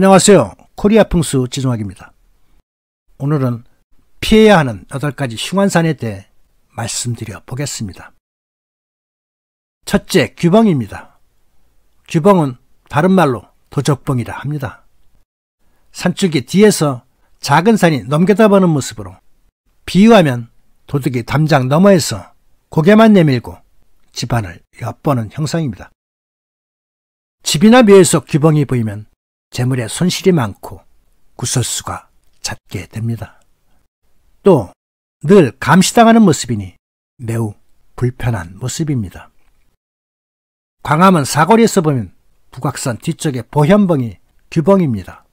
안녕하세요. 코리아 풍수 지종학입니다. 오늘은 피해야 하는 8가지 흉한산에 대해 말씀드려 보겠습니다. 첫째, 규봉입니다. 규봉은 다른 말로 도적봉이라 합니다. 산줄기 뒤에서 작은 산이 넘겨다보는 모습으로 비유하면 도둑이 담장 너머에서 고개만 내밀고 집안을 엿보는 형상입니다. 집이나 묘에서 규봉이 보이면 재물에 손실이 많고 구설수가 잦게 됩니다. 또 늘 감시당하는 모습이니 매우 불편한 모습입니다. 광화문 사거리에서 보면 북악산 뒤쪽에 보현봉이 규봉입니다.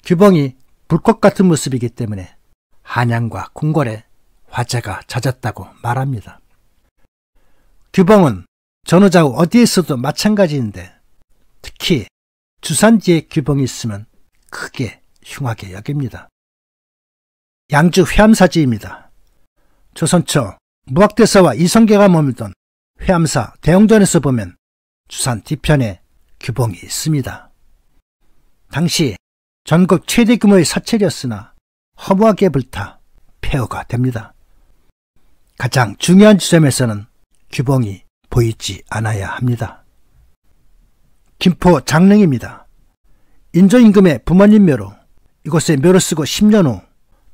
규봉이 불꽃 같은 모습이기 때문에 한양과 궁궐에 화재가 잦았다고 말합니다. 규봉은 전후좌우 어디에서도 마찬가지인데 특히 주산 뒤에 규봉이 있으면 크게 흉하게 여깁니다. 양주 회암사지입니다. 조선 초 무학대사와 이성계가 머물던 회암사 대웅전에서 보면 주산 뒤편에 규봉이 있습니다. 당시 전국 최대 규모의 사찰이었으나 허무하게 불타 폐허가 됩니다. 가장 중요한 지점에서는 규봉이 보이지 않아야 합니다. 김포 장릉입니다. 인조임금의 부모님 묘로 이곳에 묘를 쓰고 10년 후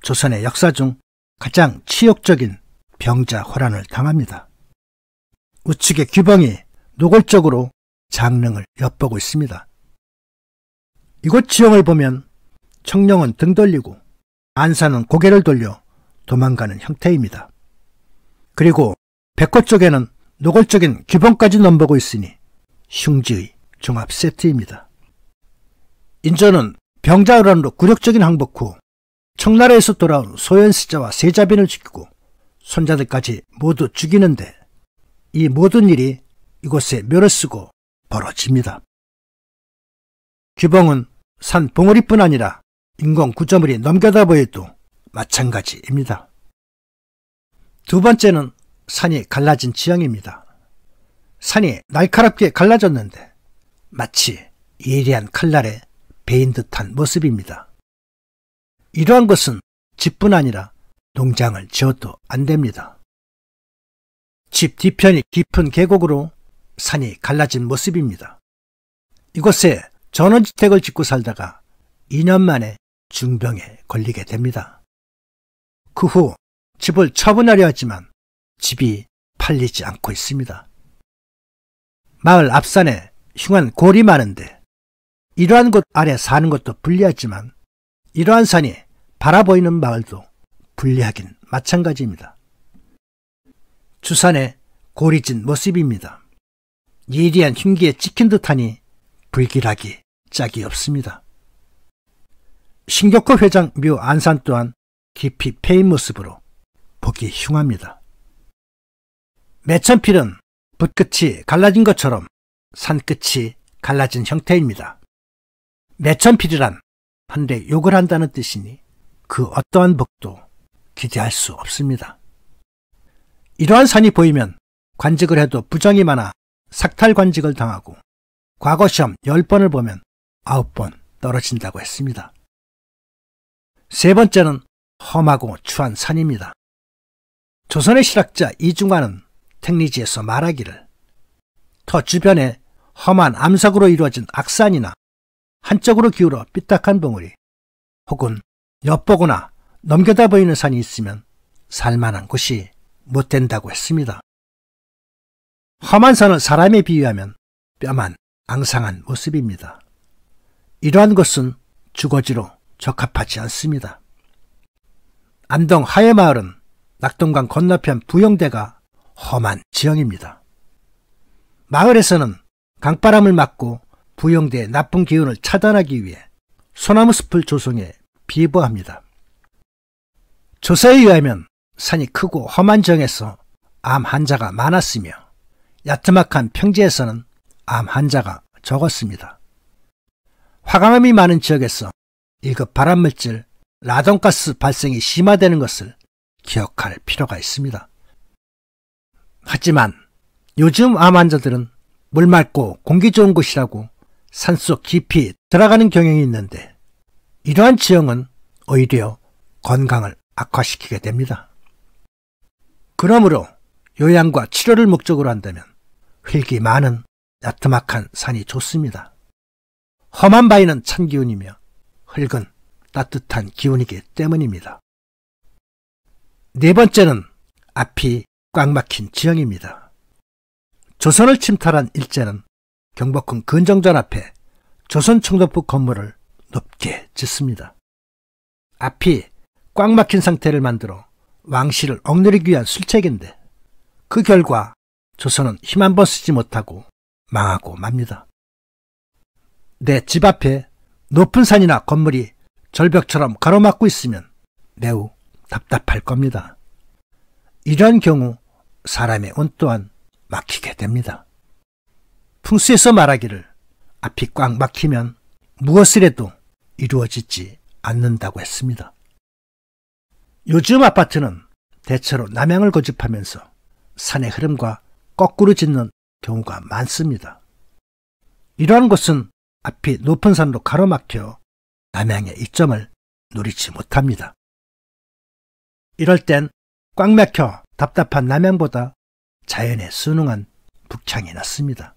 조선의 역사 중 가장 치욕적인 병자호란을 당합니다. 우측의 규봉이 노골적으로 장릉을 엿보고 있습니다. 이곳 지형을 보면 청룡은 등 돌리고 안산은 고개를 돌려 도망가는 형태입니다. 그리고 백호 쪽에는 노골적인 규봉까지 넘보고 있으니 흉지의 종합 세트입니다. 인조는 병자호란으로 굴욕적인 항복 후 청나라에서 돌아온 소현시자와 세자빈을 죽이고 손자들까지 모두 죽이는데 이 모든 일이 이곳에 묘를 쓰고 벌어집니다. 규봉은 산 봉우리뿐 아니라 인공 구조물이 넘겨다 보여도 마찬가지입니다. 두 번째는 산이 갈라진 지형입니다. 산이 날카롭게 갈라졌는데 마치 예리한 칼날에 베인 듯한 모습입니다. 이러한 것은 집뿐 아니라 농장을 지어도 안 됩니다. 집 뒤편이 깊은 계곡으로 산이 갈라진 모습입니다. 이곳에 전원주택을 짓고 살다가 2년 만에 중병에 걸리게 됩니다. 그 후 집을 처분하려 하지만 집이 팔리지 않고 있습니다. 마을 앞산에 흉한 골이 많은데 이러한 곳 아래 사는 것도 불리하지만 이러한 산이 바라보이는 마을도 불리하긴 마찬가지입니다. 주산에 골이 진 모습입니다. 예리한 흉기에 찍힌 듯하니 불길하기 짝이 없습니다. 신격호 회장 묘 안산 또한 깊이 패인 모습으로 보기 흉합니다. 매천필은 붓끝이 갈라진 것처럼 산끝이 갈라진 형태입니다. 매천필이란 한데 욕을 한다는 뜻이니 그 어떠한 복도 기대할 수 없습니다. 이러한 산이 보이면 관직을 해도 부정이 많아 삭탈관직을 당하고 과거 시험 10번을 보면 9번 떨어진다고 했습니다. 세 번째는 험하고 추한 산입니다. 조선의 실학자 이중환은 택리지에서 말하기를 터 주변에 험한 암석으로 이루어진 악산이나 한쪽으로 기울어 삐딱한 봉우리 혹은 엿보거나 넘겨다 보이는 산이 있으면 살만한 곳이 못 된다고 했습니다. 험한 산을 사람에 비유하면 뼈만 앙상한 모습입니다. 이러한 곳은 주거지로 적합하지 않습니다. 안동 하회마을은 낙동강 건너편 부영대가 험한 지형입니다. 마을에서는 강바람을 막고 부영대의 나쁜 기운을 차단하기 위해 소나무 숲을 조성해 비보합니다. 조사에 의하면 산이 크고 험한 지형에서 암 환자가 많았으며 야트막한 평지에서는 암 환자가 적었습니다. 화강암이 많은 지역에서 1급 발암물질 라돈가스 발생이 심화되는 것을 기억할 필요가 있습니다. 하지만 요즘 암 환자들은 물 맑고 공기 좋은 곳이라고 산속 깊이 들어가는 경향이 있는데 이러한 지형은 오히려 건강을 악화시키게 됩니다. 그러므로 요양과 치료를 목적으로 한다면 흙이 많은 야트막한 산이 좋습니다. 험한 바위는 찬 기운이며 흙은 따뜻한 기운이기 때문입니다. 네 번째는 앞이 꽉 막힌 지형입니다. 조선을 침탈한 일제는 경복궁 근정전 앞에 조선총독부 건물을 높게 짓습니다. 앞이 꽉 막힌 상태를 만들어 왕실을 억누르기 위한 술책인데 그 결과 조선은 힘 한 번 쓰지 못하고 망하고 맙니다. 내 집 앞에 높은 산이나 건물이 절벽처럼 가로막고 있으면 매우 답답할 겁니다. 이런 경우 사람의 운 또한 막히게 됩니다. 풍수에서 말하기를 앞이 꽉 막히면 무엇을 해도 이루어지지 않는다고 했습니다. 요즘 아파트는 대체로 남향을 고집하면서 산의 흐름과 거꾸로 짓는 경우가 많습니다. 이러한 곳은 앞이 높은 산으로 가로막혀 남향의 이점을 누리지 못합니다. 이럴 땐 꽉 막혀 답답한 남향보다 자연에 순응한 북향이 낫습니다.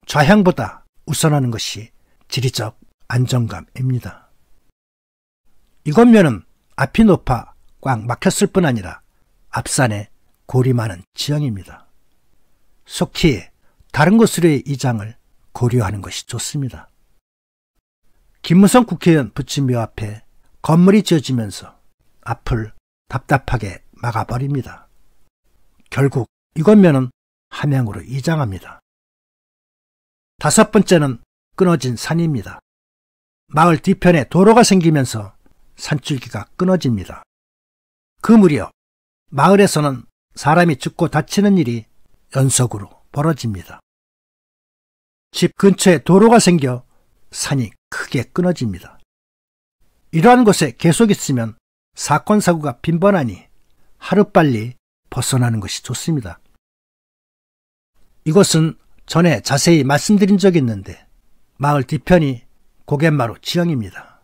좌향보다 우선하는 것이 지리적 안정감입니다. 이곳면은 앞이 높아 꽉 막혔을 뿐 아니라 앞산에 골이 많은 지형입니다. 속히 다른 곳으로의 이장을 고려하는 것이 좋습니다. 김무성 국회의원 부친묘 앞에 건물이 지어지면서 앞을 답답하게 막아버립니다. 결국 이곳면은 함양으로 이장합니다. 다섯 번째는 끊어진 산입니다. 마을 뒤편에 도로가 생기면서 산줄기가 끊어집니다. 그 무렵 마을에서는 사람이 죽고 다치는 일이 연속으로 벌어집니다. 집 근처에 도로가 생겨 산이 크게 끊어집니다. 이러한 곳에 계속 있으면 사건 사고가 빈번하니 하루빨리 벗어나는 것이 좋습니다. 이곳은 전에 자세히 말씀드린 적이 있는데 마을 뒤편이 고갯마루 지형입니다.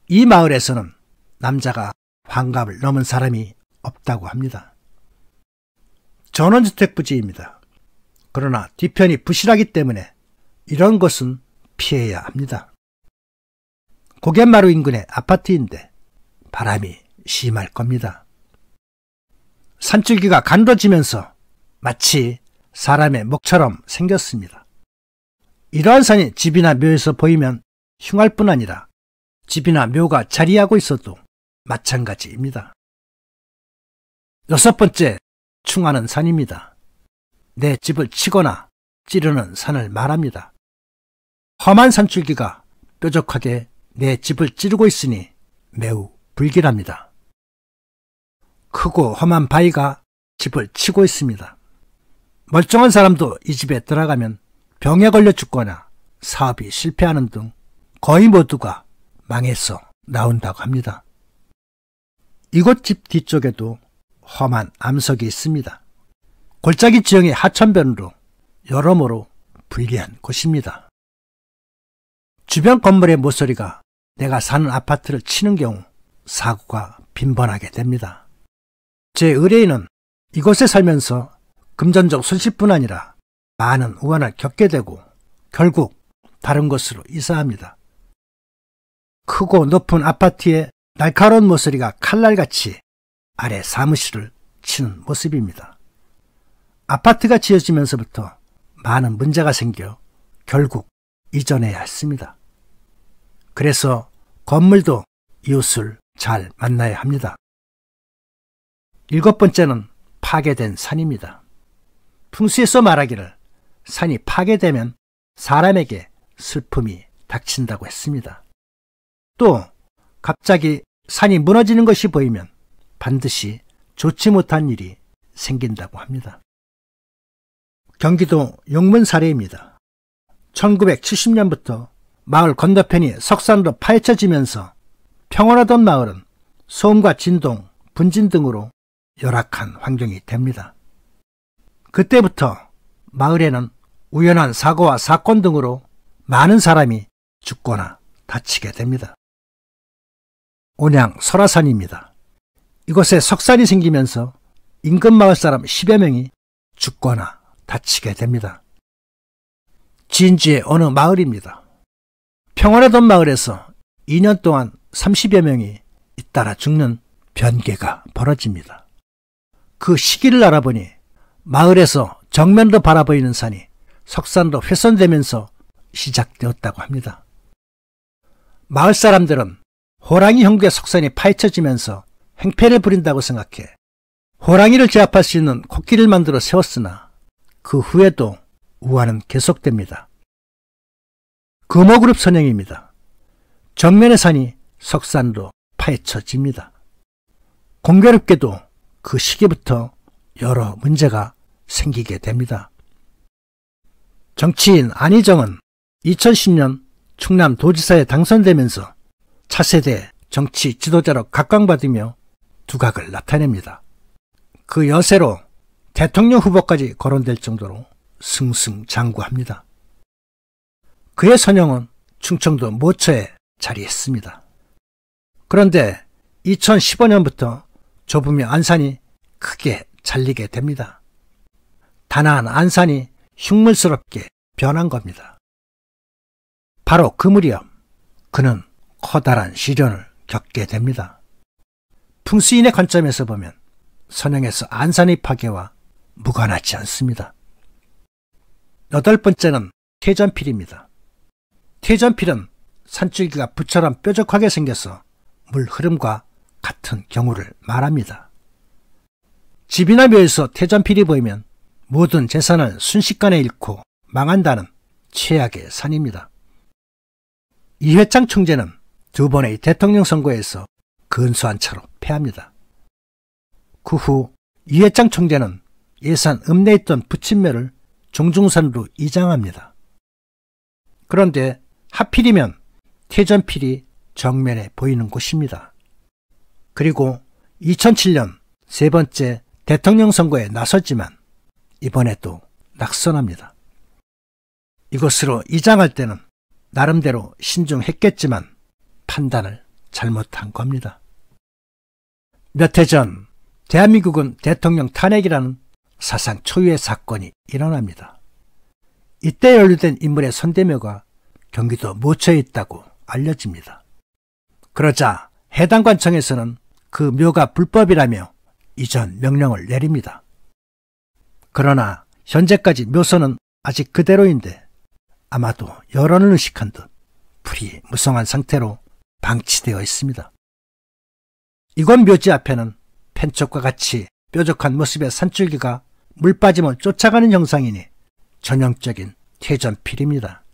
이 마을에서는 남자가 환갑을 넘은 사람이 없다고 합니다. 전원주택 부지입니다. 그러나 뒤편이 부실하기 때문에 이런 곳은 피해야 합니다. 고갯마루 인근의 아파트인데 바람이 심할 겁니다. 산줄기가 간도지면서 마치 사람의 목처럼 생겼습니다. 이러한 산이 집이나 묘에서 보이면 흉할 뿐 아니라 집이나 묘가 자리하고 있어도 마찬가지입니다. 여섯 번째, 충하는 산입니다. 내 집을 치거나 찌르는 산을 말합니다. 험한 산줄기가 뾰족하게 내 집을 찌르고 있으니 매우 불길합니다. 크고 험한 바위가 집을 치고 있습니다. 멀쩡한 사람도 이 집에 들어가면 병에 걸려 죽거나 사업이 실패하는 등 거의 모두가 망해서 나온다고 합니다. 이곳 집 뒤쪽에도 험한 암석이 있습니다. 골짜기 지형의 하천변으로 여러모로 불리한 곳입니다. 주변 건물의 모서리가 내가 사는 아파트를 치는 경우 사고가 빈번하게 됩니다. 제 의뢰인은 이곳에 살면서 금전적 손실뿐 아니라 많은 우환을 겪게 되고 결국 다른 곳으로 이사합니다. 크고 높은 아파트에 날카로운 모서리가 칼날같이 아래 사무실을 치는 모습입니다. 아파트가 지어지면서부터 많은 문제가 생겨 결국 이전해야 했습니다. 그래서 건물도 이웃을 잘 만나야 합니다. 일곱 번째는 파괴된 산입니다. 풍수에서 말하기를 산이 파괴되면 사람에게 슬픔이 닥친다고 했습니다. 또 갑자기 산이 무너지는 것이 보이면 반드시 좋지 못한 일이 생긴다고 합니다. 경기도 용문 사례입니다. 1970년부터 마을 건너편이 석산으로 파헤쳐지면서 평온하던 마을은 소음과 진동, 분진 등으로 열악한 환경이 됩니다. 그때부터 마을에는 우연한 사고와 사건 등으로 많은 사람이 죽거나 다치게 됩니다. 온양 설화산입니다. 이곳에 석산이 생기면서 인근 마을 사람 10여 명이 죽거나 다치게 됩니다. 진주의 어느 마을입니다. 평원의 마을에서 2년 동안 30여 명이 잇따라 죽는 변개가 벌어집니다. 그 시기를 알아보니 마을에서 정면으로 바라보이는 산이 석산으로 훼손되면서 시작되었다고 합니다. 마을 사람들은 호랑이 형국의 석산이 파헤쳐지면서 행패를 부린다고 생각해 호랑이를 제압할 수 있는 코끼리를 만들어 세웠으나 그 후에도 우환은 계속됩니다. 금호그룹 선영입니다. 정면의 산이 석산으로 파헤쳐집니다. 공교롭게도 그 시기부터 여러 문제가 생기게 됩니다. 정치인 안희정은 2010년 충남도지사에 당선되면서 차세대 정치 지도자로 각광받으며 두각을 나타냅니다. 그 여세로 대통령 후보까지 거론될 정도로 승승장구합니다. 그의 선영은 충청도 모처에 자리했습니다. 그런데 2015년부터 좁으며 안산이 크게 잘리게 됩니다. 단아한 안산이 흉물스럽게 변한 겁니다. 바로 그 무렵 그는 커다란 시련을 겪게 됩니다. 풍수인의 관점에서 보면 선영에서 안산의 파괴와 무관하지 않습니다. 8번째는 태전필입니다. 태전필은 산줄기가 붓처럼 뾰족하게 생겨서 물 흐름과 같은 경우를 말합니다. 집이나 묘에서 태전필이 보이면 모든 재산을 순식간에 잃고 망한다는 최악의 산입니다. 이회창 총재는 2번의 대통령 선거에서 근소한 차로 패합니다. 그 후 이회창 총재는 예산 읍내에 있던 부친묘를 종중산으로 이장합니다. 그런데 하필이면 태전필이 정면에 보이는 곳입니다. 그리고 2007년 3번째 대통령 선거에 나섰지만 이번에도 낙선합니다. 이곳으로 이장할 때는 나름대로 신중했겠지만 판단을 잘못한 겁니다. 몇 해 전 대한민국은 대통령 탄핵이라는 사상 초유의 사건이 일어납니다. 이때 연루된 인물의 손대묘가 경기도 모처에 있다고 알려집니다. 그러자 해당 관청에서는 그 묘가 불법이라며 이전 명령을 내립니다. 그러나 현재까지 묘소는 아직 그대로인데 아마도 여론을 의식한 듯 풀이 무성한 상태로 방치되어 있습니다. 이곳 묘지 앞에는 펜촉과 같이 뾰족한 모습의 산줄기가 물 빠짐을 쫓아가는 형상이니 전형적인 태전필입니다.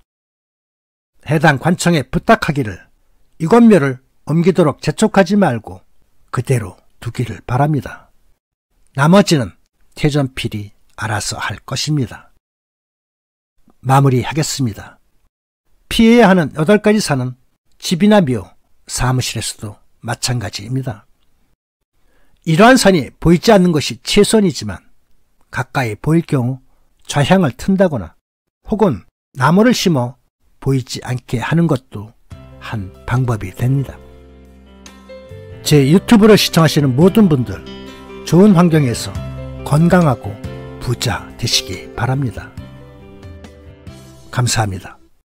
해당 관청에 부탁하기를 이곳 묘를 옮기도록 재촉하지 말고 그대로 두기를 바랍니다. 나머지는 태전필이 알아서 할 것입니다. 마무리하겠습니다. 피해야 하는 8가지 산은 집이나 묘, 사무실에서도 마찬가지입니다. 이러한 산이 보이지 않는 것이 최선이지만 가까이 보일 경우 좌향을 튼다거나 혹은 나무를 심어 보이지 않게 하는 것도 한 방법이 됩니다. 제 유튜브를 시청하시는 모든 분들 좋은 환경에서 건강하고 부자 되시기 바랍니다. 감사합니다.